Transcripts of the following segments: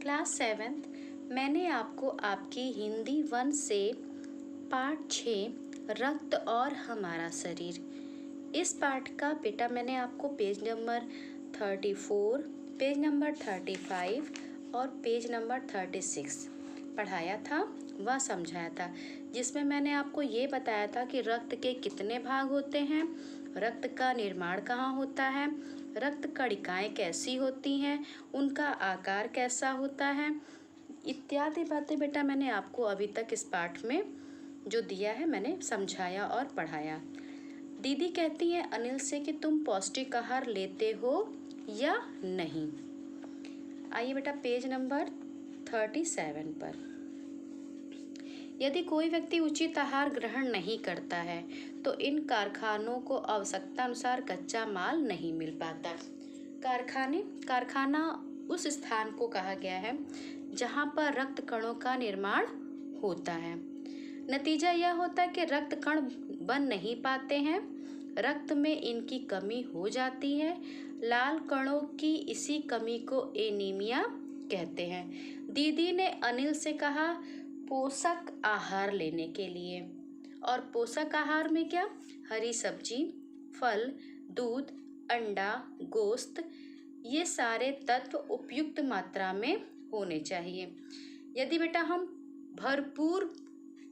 Class 7th मैंने आपको आपकी हिंदी 1 से पाठ 6 रक्त और हमारा शरीर, इस पाठ का बेटा मैंने आपको पेज नंबर 34, पेज नंबर 35 और पेज नंबर 36 पढ़ाया था व समझाया था, जिसमें मैंने आपको ये बताया था कि रक्त के कितने भाग होते हैं, रक्त का निर्माण कहाँ होता है, रक्त कणिकाएँ कैसी होती हैं, उनका आकार कैसा होता है, इत्यादि बातें बेटा मैंने आपको अभी तक इस पाठ में जो दिया है मैंने समझाया और पढ़ाया। दीदी कहती है अनिल से कि तुम पौष्टिक आहार लेते हो या नहीं। आइए बेटा पेज नंबर 37 पर। यदि कोई व्यक्ति उचित आहार ग्रहण नहीं करता है तो इन कारखानों को आवश्यकता अनुसार कच्चा माल नहीं मिल पाता। कारखाना उस स्थान को कहा गया है जहाँ पर रक्त कणों का निर्माण होता है। नतीजा यह होता है कि रक्त कण बन नहीं पाते हैं, रक्त में इनकी कमी हो जाती है। लाल कणों की इसी कमी को एनीमिया कहते हैं। दीदी ने अनिल से कहा पोषक आहार लेने के लिए, और पोषक आहार में क्या, हरी सब्जी, फल, दूध, अंडा, गोश्त, ये सारे तत्व उपयुक्त मात्रा में होने चाहिए। यदि बेटा हम भरपूर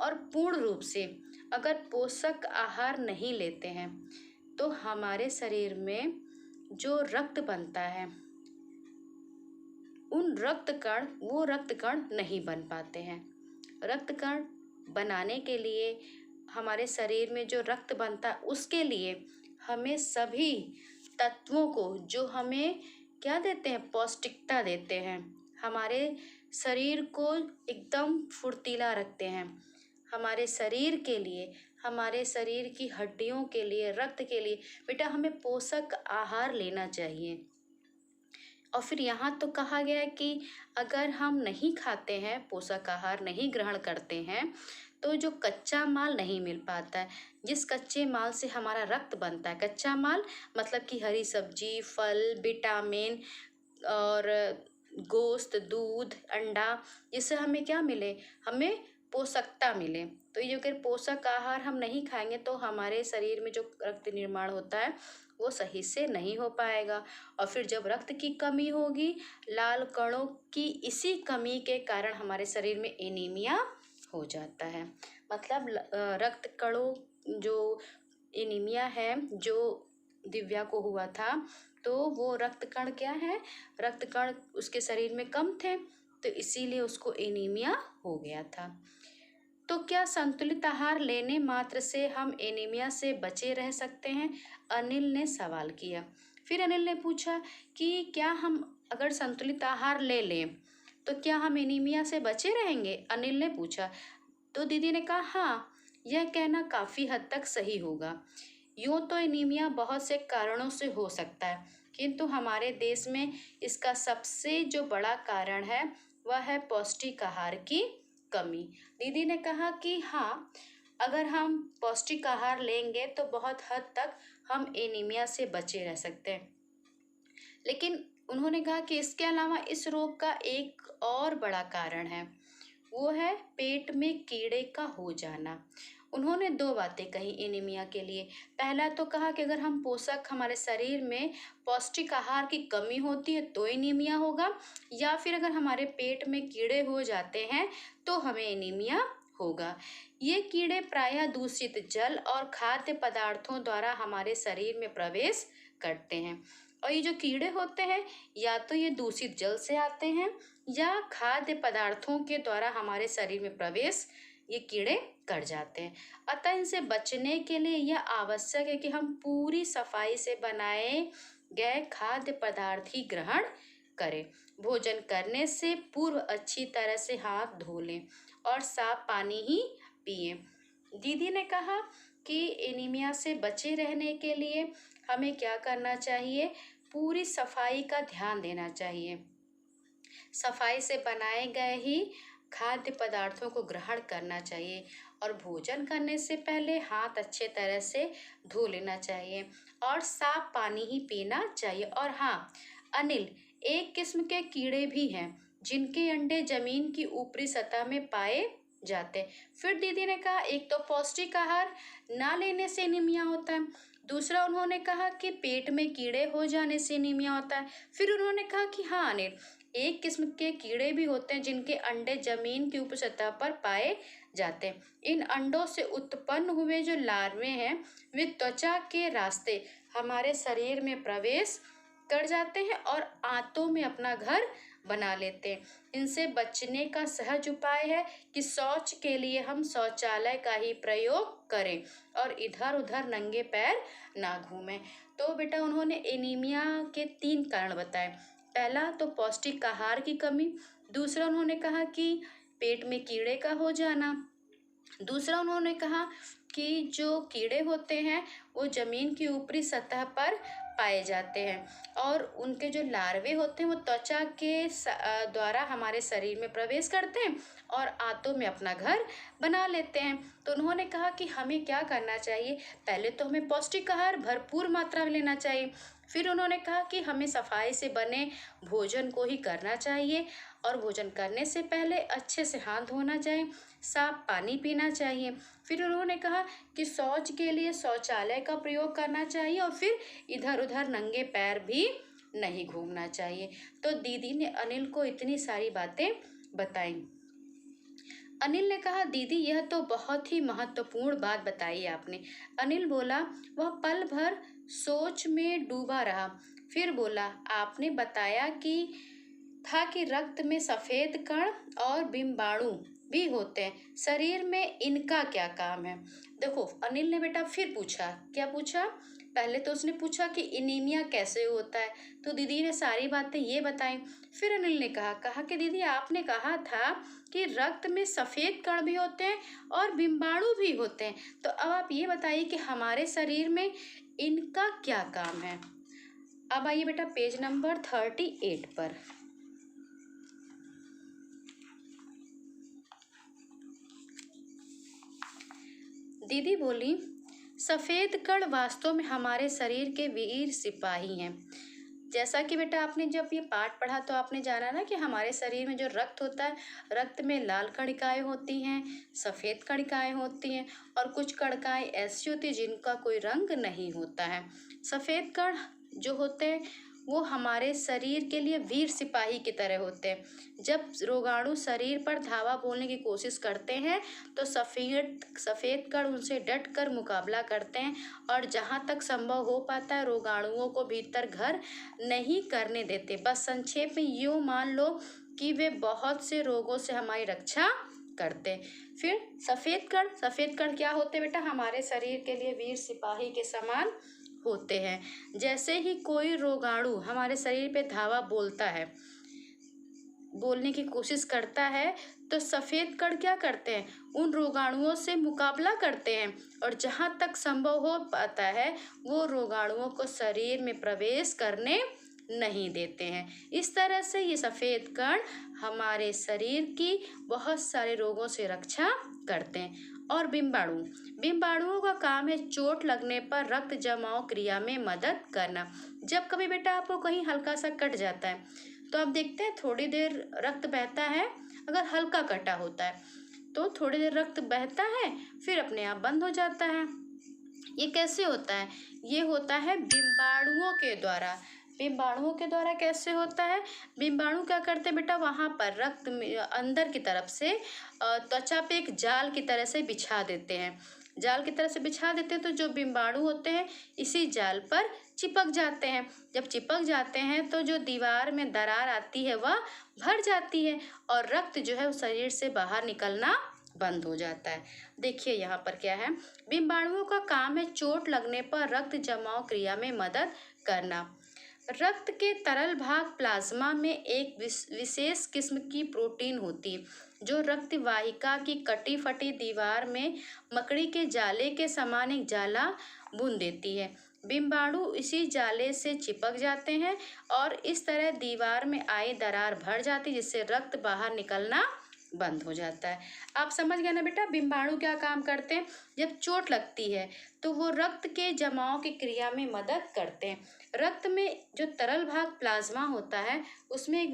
और पूर्ण रूप से अगर पोषक आहार नहीं लेते हैं तो हमारे शरीर में जो रक्त बनता है वो रक्त कण नहीं बन पाते हैं। रक्त कण बनाने के लिए हमारे शरीर में जो रक्त बनता है उसके लिए हमें सभी तत्वों को जो हमें क्या देते हैं, पौष्टिकता देते हैं, हमारे शरीर को एकदम फुर्तीला रखते हैं। हमारे शरीर के लिए, हमारे शरीर की हड्डियों के लिए, रक्त के लिए बेटा हमें पोषक आहार लेना चाहिए। और फिर यहाँ तो कहा गया है कि अगर हम नहीं खाते हैं, पोषक आहार नहीं ग्रहण करते हैं तो जो कच्चा माल नहीं मिल पाता है, जिस कच्चे माल से हमारा रक्त बनता है, कच्चा माल मतलब कि हरी सब्जी, फल, विटामिन और गोश्त, दूध, अंडा, जिससे हमें क्या मिले, हमें पोषकता मिले। तो ये अगर पोषक आहार हम नहीं खाएंगे तो हमारे शरीर में जो रक्त निर्माण होता है वो सही से नहीं हो पाएगा, और फिर जब रक्त की कमी होगी, लाल कणों की इसी कमी के कारण हमारे शरीर में एनीमिया हो जाता है। मतलब रक्त कणों जो एनीमिया है, जो दिव्या को हुआ था, तो वो रक्त कण क्या है, रक्त कण उसके शरीर में कम थे तो इसीलिए उसको एनीमिया हो गया था। तो क्या संतुलित आहार लेने मात्र से हम एनीमिया से बचे रह सकते हैं, अनिल ने सवाल किया। फिर अनिल ने पूछा कि क्या हम अगर संतुलित आहार ले लें तो क्या हम एनीमिया से बचे रहेंगे, अनिल ने पूछा। तो दीदी ने कहा हाँ, यह कहना काफ़ी हद तक सही होगा। यूँ तो एनीमिया बहुत से कारणों से हो सकता है, किंतु हमारे देश में इसका सबसे जो बड़ा कारण है वह है पौष्टिक आहार की कमी। दीदी ने कहा कि हाँ, अगर हम पौष्टिक आहार लेंगे तो बहुत हद तक हम एनीमिया से बचे रह सकते हैं। लेकिन उन्होंने कहा कि इसके अलावा इस रोग का एक और बड़ा कारण है, वो है पेट में कीड़े का हो जाना। उन्होंने दो बातें कही एनीमिया के लिए। पहला तो कहा कि अगर हम हमारे शरीर में पौष्टिक आहार की कमी होती है तो एनीमिया होगा, या फिर अगर हमारे पेट में कीड़े हो जाते हैं तो हमें एनीमिया होगा। ये कीड़े प्रायः दूषित जल और खाद्य पदार्थों द्वारा हमारे शरीर में प्रवेश करते हैं, और ये जो कीड़े होते हैं या तो ये दूषित जल से आते हैं या खाद्य पदार्थों के द्वारा हमारे शरीर में प्रवेश ये कीड़े कर जाते हैं। अतः इनसे बचने के लिए यह आवश्यक है कि हम पूरी सफाई से बनाए गए खाद्य पदार्थ ही ग्रहण करें। भोजन करने से पूर्व अच्छी तरह से हाथ धो लें और साफ पानी ही पिएं। दीदी ने कहा कि एनीमिया से बचे रहने के लिए हमें क्या करना चाहिए, पूरी सफाई का ध्यान देना चाहिए। सफाई से बनाए गए ही खाद्य पदार्थों को ग्रहण करना चाहिए, और भोजन करने से पहले हाथ अच्छे तरह से धो लेना चाहिए और साफ पानी ही पीना चाहिए। और हाँ अनिल, एक किस्म के कीड़े भी हैं जिनके अंडे जमीन की ऊपरी सतह में पाए जाते हैं। फिर दीदी ने कहा एक तो पौष्टिक आहार ना लेने से एनीमिया होता है, दूसरा उन्होंने कहा कि पेट में कीड़े हो जाने से एनीमिया होता है। फिर उन्होंने कहा कि हाँ अनिल, एक किस्म के कीड़े भी होते हैं जिनके अंडे जमीन की ऊपरी सतह पर पाए जाते हैं। इन अंडों से उत्पन्न हुए जो लार्वे हैं वे त्वचा के रास्ते हमारे शरीर में प्रवेश कर जाते हैं और आंतों में अपना घर बना लेते हैं। इनसे बचने का सहज उपाय है कि शौच के लिए हम शौचालय का ही प्रयोग करें और इधर उधर नंगे पैर ना घूमें। तो बेटा उन्होंने एनीमिया के 3 कारण बताए। पहला तो पौष्टिक आहार की कमी, दूसरा उन्होंने कहा कि पेट में कीड़े का हो जाना, दूसरा उन्होंने कहा कि जो कीड़े होते हैं वो जमीन की ऊपरी सतह पर पाए जाते हैं और उनके जो लार्वे होते हैं वो त्वचा के द्वारा हमारे शरीर में प्रवेश करते हैं और आंतों में अपना घर बना लेते हैं। तो उन्होंने कहा कि हमें क्या करना चाहिए, पहले तो हमें पौष्टिक आहार भरपूर मात्रा में लेना चाहिए। फिर उन्होंने कहा कि हमें सफाई से बने भोजन को ही करना चाहिए और भोजन करने से पहले अच्छे से हाथ धोना चाहिए, साफ पानी पीना चाहिए। फिर उन्होंने कहा कि शौच के लिए शौचालय का प्रयोग करना चाहिए और फिर इधर उधर नंगे पैर भी नहीं घूमना चाहिए। तो दीदी ने अनिल को इतनी सारी बातें बताई। अनिल ने कहा दीदी यह तो बहुत ही महत्वपूर्ण बात बताई आपने। अनिल बोला, वह पल भर सोच में डूबा रहा, फिर बोला आपने बताया कि रक्त में सफेद कण और बिम्बाणु भी होते हैं, शरीर में इनका क्या काम है। देखो अनिल ने बेटा फिर पूछा, क्या पूछा, पहले तो उसने पूछा कि एनीमिया कैसे होता है, तो दीदी ने सारी बातें ये बताई। फिर अनिल ने कहा कि दीदी आपने कहा था कि रक्त में सफेद कण भी होते हैं और बिम्बाणु भी होते हैं, तो अब आप ये बताइए कि हमारे शरीर में इनका क्या काम है। अब आइए बेटा पेज नंबर 38 पर। दीदी बोली, सफेद कण वास्तव में हमारे शरीर के वीर सिपाही हैं। जैसा कि बेटा आपने जब ये पाठ पढ़ा तो आपने जाना ना कि हमारे शरीर में जो रक्त होता है, रक्त में लाल कणिकाएं होती हैं, सफ़ेद कणिकाएं होती हैं और कुछ कणिकाएं ऐसी होती हैं जिनका कोई रंग नहीं होता है। सफ़ेद कण जो होते हैं वो हमारे शरीर के लिए वीर सिपाही की तरह होते हैं। जब रोगाणु शरीर पर धावा बोलने की कोशिश करते हैं तो सफ़ेद कण उनसे डट कर मुकाबला करते हैं और जहाँ तक संभव हो पाता है रोगाणुओं को भीतर घर नहीं करने देते। बस संक्षेप में यूँ मान लो कि वे बहुत से रोगों से हमारी रक्षा करते हैं। फिर सफ़ेद कण क्या होते हैं बेटा, हमारे शरीर के लिए वीर सिपाही के समान होते हैं। जैसे ही कोई रोगाणु हमारे शरीर पे धावा बोलने की कोशिश करता है तो सफ़ेद कण क्या करते हैं, उन रोगाणुओं से मुकाबला करते हैं और जहाँ तक संभव हो पाता है वो रोगाणुओं को शरीर में प्रवेश करने नहीं देते हैं। इस तरह से ये सफ़ेद कण हमारे शरीर की बहुत सारे रोगों से रक्षा करते हैं। और बिम्बाणुओं का काम है चोट लगने पर रक्त जमाव क्रिया में मदद करना। जब कभी बेटा आपको कहीं हल्का सा कट जाता है तो आप देखते हैं थोड़ी देर रक्त बहता है, अगर हल्का कटा होता है तो थोड़ी देर रक्त बहता है फिर अपने आप बंद हो जाता है। ये कैसे होता है, ये होता है बिम्बाणुओं के द्वारा कैसे होता है, बिम्बाणु क्या करते हैं बेटा, वहाँ पर रक्त में अंदर की तरफ से त्वचा पे एक जाल की तरह से बिछा देते हैं। तो जो बिम्बाणु होते हैं इसी जाल पर चिपक जाते हैं। जब चिपक जाते हैं तो जो दीवार में दरार आती है वह भर जाती है और रक्त जो है वो शरीर से बाहर निकलना बंद हो जाता है। देखिए यहाँ पर क्या है, बिम्बाणुओं का काम है चोट लगने पर रक्त जमाव क्रिया में मदद करना। रक्त के तरल भाग प्लाज्मा में एक विशेष किस्म की प्रोटीन होती है जो रक्त वाहिका की कटी फटी दीवार में मकड़ी के जाले के समान एक जाला बुन देती है। बिम्बाणु इसी जाले से चिपक जाते हैं और इस तरह दीवार में आई दरार भर जाती है जिससे रक्त बाहर निकलना बंद हो जाता है। आप समझ गए ना बेटा, बिम्बाणु क्या काम करते हैं? जब चोट लगती है तो वो रक्त के जमाव की क्रिया में मदद करते हैं। रक्त में जो तरल भाग प्लाज्मा होता है उसमें एक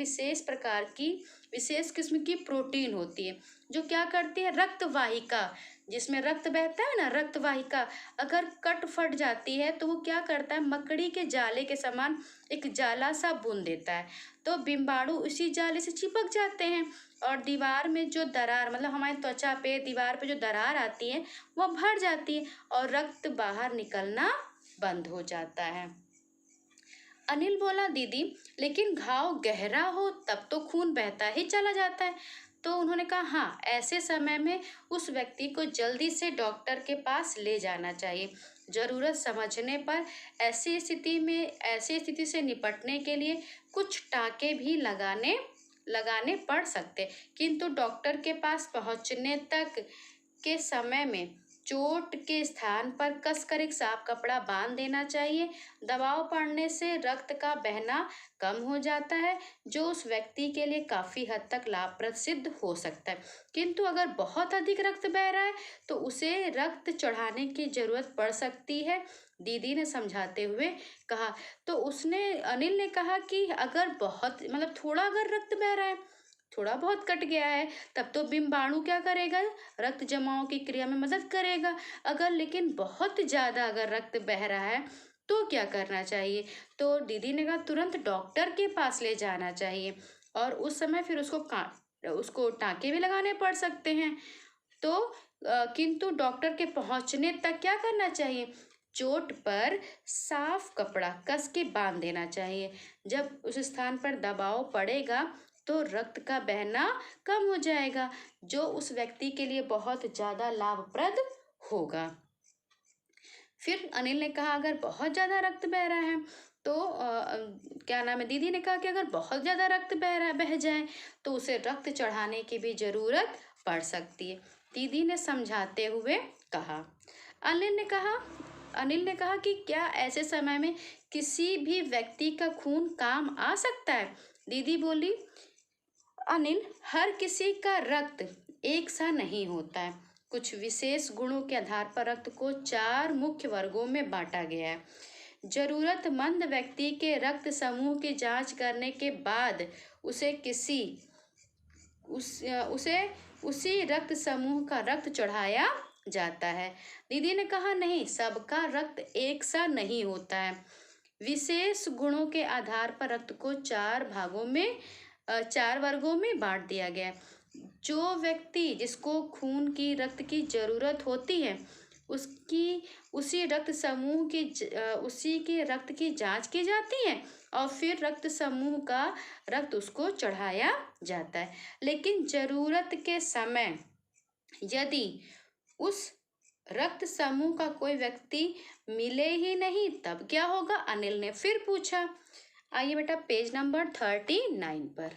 विशेष किस्म की प्रोटीन होती है जो क्या करती है, रक्त वाहिका, जिसमें रक्त बहता है ना, रक्त वाहिका अगर कट फट जाती है तो वो क्या करता है, मकड़ी के जाले के समान एक जाला सा बुन देता है। तो बिम्बाणु उसी जाले से चिपक जाते हैं और दीवार में जो दरार, मतलब हमारी त्वचा पे दीवार पे जो दरार आती है वह भर जाती है और रक्त बाहर निकलना बंद हो जाता है। अनिल बोला, दीदी लेकिन घाव गहरा हो तब तो खून बहता ही चला जाता है। तो उन्होंने कहा, हाँ, ऐसे समय में उस व्यक्ति को जल्दी से डॉक्टर के पास ले जाना चाहिए। जरूरत समझने पर ऐसी स्थिति से निपटने के लिए कुछ टाँके भी लगाने पड़ सकते, किंतु डॉक्टर के पास पहुंचने तक के समय में चोट के स्थान पर कसकर एक साफ कपड़ा बांध देना चाहिए। दबाव पड़ने से रक्त का बहना कम हो जाता है जो उस व्यक्ति के लिए काफी हद तक लाभप्रद सिद्ध हो सकता है, किंतु अगर बहुत अधिक रक्त बह रहा है तो उसे रक्त चढ़ाने की जरूरत पड़ सकती है, दीदी ने समझाते हुए कहा। तो अनिल ने कहा कि अगर बहुत, मतलब थोड़ा अगर रक्त बह रहा है, थोड़ा बहुत कट गया है, तब तो बिम्बाणु क्या करेगा, रक्त जमाव की क्रिया में मदद करेगा। अगर लेकिन बहुत ज्यादा अगर रक्त बह रहा है तो क्या करना चाहिए? तो दीदी ने कहा तुरंत डॉक्टर के पास ले जाना चाहिए और उस समय फिर उसको टाँके भी लगाने पड़ सकते हैं। तो किंतु डॉक्टर के पहुंचने तक क्या करना चाहिए, चोट पर साफ कपड़ा कस के बांध देना चाहिए। जब उस स्थान पर दबाव पड़ेगा तो रक्त का बहना कम हो जाएगा जो उस व्यक्ति के लिए बहुत ज्यादा लाभप्रद होगा। फिर अनिल ने कहा अगर बहुत ज्यादा रक्त बह रहा है तो क्या नाम है, दीदी ने कहा कि अगर बहुत ज्यादा रक्त बह जाए तो उसे रक्त चढ़ाने की भी जरूरत पड़ सकती है, दीदी ने समझाते हुए कहा। अनिल ने कहा कि क्या ऐसे समय में किसी भी व्यक्ति का खून काम आ सकता है? दीदी बोली, अनिल, हर किसी का रक्त एक सा नहीं होता है। कुछ विशेष गुणों के आधार पर रक्त को 4 मुख्य वर्गों में बांटा गया है। जरूरतमंद व्यक्ति के रक्त समूह की जांच करने के बाद उसे उसी रक्त समूह का रक्त चढ़ाया जाता है। दीदी ने कहा, नहीं, सबका रक्त एक सा नहीं होता है। विशेष गुणों के आधार पर रक्त को 4 वर्गों में बांट दिया गया है। जो व्यक्ति जिसको खून की रक्त की जरूरत होती है उसी के रक्त की जांच की जाती है और फिर रक्त समूह का रक्त उसको चढ़ाया जाता है। लेकिन जरूरत के समय यदि उस रक्त समूह का कोई व्यक्ति मिले ही नहीं तब क्या होगा, अनिल ने फिर पूछा। आइए बेटा पेज नंबर 39 पर।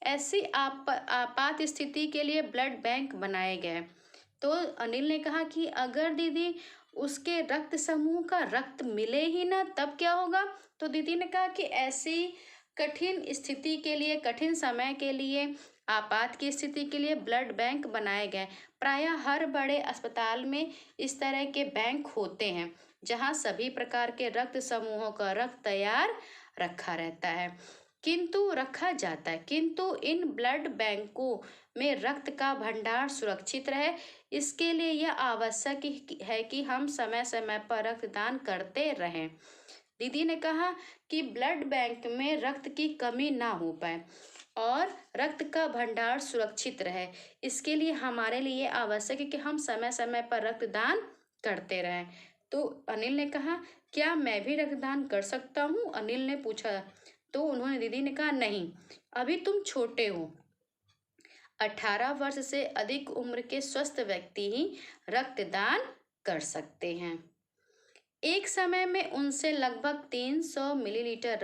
ऐसी आपात स्थिति के लिए ब्लड बैंक बनाए गए। तो अनिल ने कहा कि अगर दीदी उसके रक्त समूह का रक्त मिले ही ना तब क्या होगा? तो दीदी ने कहा कि ऐसी कठिन समय के लिए, आपात की स्थिति के लिए ब्लड बैंक बनाए गए। प्रायः हर बड़े अस्पताल में इस तरह के बैंक होते हैं जहां सभी प्रकार के रक्त समूहों का रक्त तैयार रखा जाता है, किंतु इन ब्लड बैंकों में रक्त का भंडार सुरक्षित रहे, इसके लिए यह आवश्यक है कि हम समय समय पर रक्तदान करते रहें। दीदी ने कहा कि ब्लड बैंक में रक्त की कमी ना हो पाए और रक्त का भंडार सुरक्षित रहे, इसके लिए हमारे लिए आवश्यक है कि हम समय समय पर रक्तदान करते रहें। तो अनिल ने कहा, क्या मैं भी रक्तदान कर सकता हूँ? अनिल ने पूछा। तो दीदी ने कहा, नहीं, अभी तुम छोटे हो। 18 वर्ष से अधिक उम्र के स्वस्थ व्यक्ति ही रक्तदान कर सकते हैं। एक समय में उनसे लगभग 300 मिलीलीटर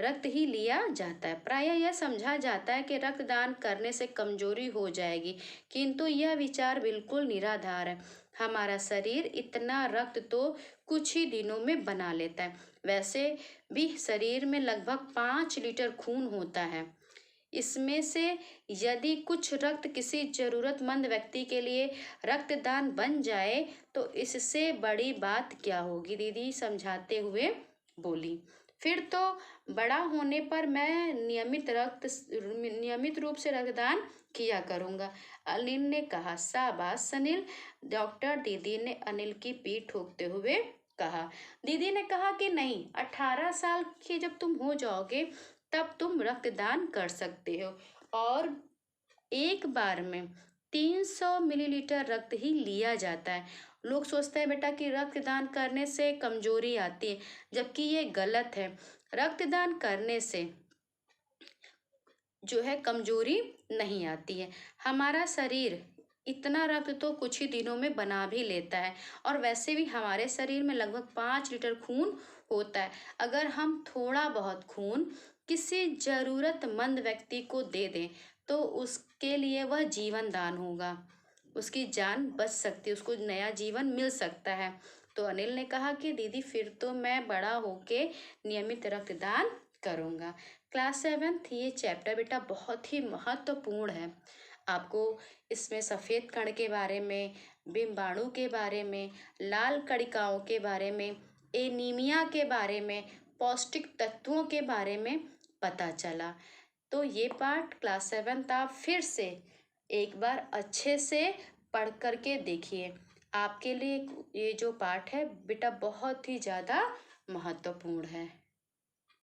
रक्त ही लिया जाता है। प्रायः यह समझा जाता है कि रक्तदान करने से कमजोरी हो जाएगी, किंतु यह विचार बिल्कुल निराधार है। हमारा शरीर इतना रक्त तो कुछ ही दिनों में बना लेता है। वैसे भी शरीर में लगभग 5 लीटर खून होता है। इसमें से यदि कुछ रक्त किसी जरूरतमंद व्यक्ति के लिए रक्तदान बन जाए तो इससे बड़ी बात क्या होगी, दीदी समझाते हुए बोली। फिर तो बड़ा होने पर मैं नियमित रूप से रक्तदान किया करूँगा, अनिल ने कहा। शाबाश अनिल, डॉक्टर दीदी ने अनिल की पीठ ठोकते हुए कहा। दीदी ने कहा कि नहीं, 18 साल के जब तुम हो जाओगे तब तुम रक्तदान कर सकते हो, और एक बार में 300 मिलीलीटर रक्त ही लिया जाता है। लोग सोचते हैं बेटा कि रक्तदान करने से कमजोरी आती है, जबकि ये गलत है। रक्तदान करने से जो है कमजोरी नहीं आती है। हमारा शरीर इतना रक्त तो कुछ ही दिनों में बना भी लेता है, और वैसे भी हमारे शरीर में लगभग 5 लीटर खून होता है। अगर हम थोड़ा बहुत खून किसी जरूरतमंद व्यक्ति को दे दें तो उसके लिए वह जीवन दान होगा, उसकी जान बच सकती है, उसको नया जीवन मिल सकता है। तो अनिल ने कहा कि दीदी फिर तो मैं बड़ा होके नियमित रक्तदान करूँगा। क्लास 7th ये चैप्टर बेटा बहुत ही महत्वपूर्ण है। आपको इसमें सफ़ेद कण के बारे में, डिम्बाणु के बारे में, लाल कणिकाओं के बारे में, एनीमिया के बारे में, पौष्टिक तत्वों के बारे में पता चला। तो ये पाठ क्लास 7th आप फिर से एक बार अच्छे से पढ़ कर के देखिए। आपके लिए ये जो पाठ है बेटा बहुत ही ज़्यादा महत्वपूर्ण है।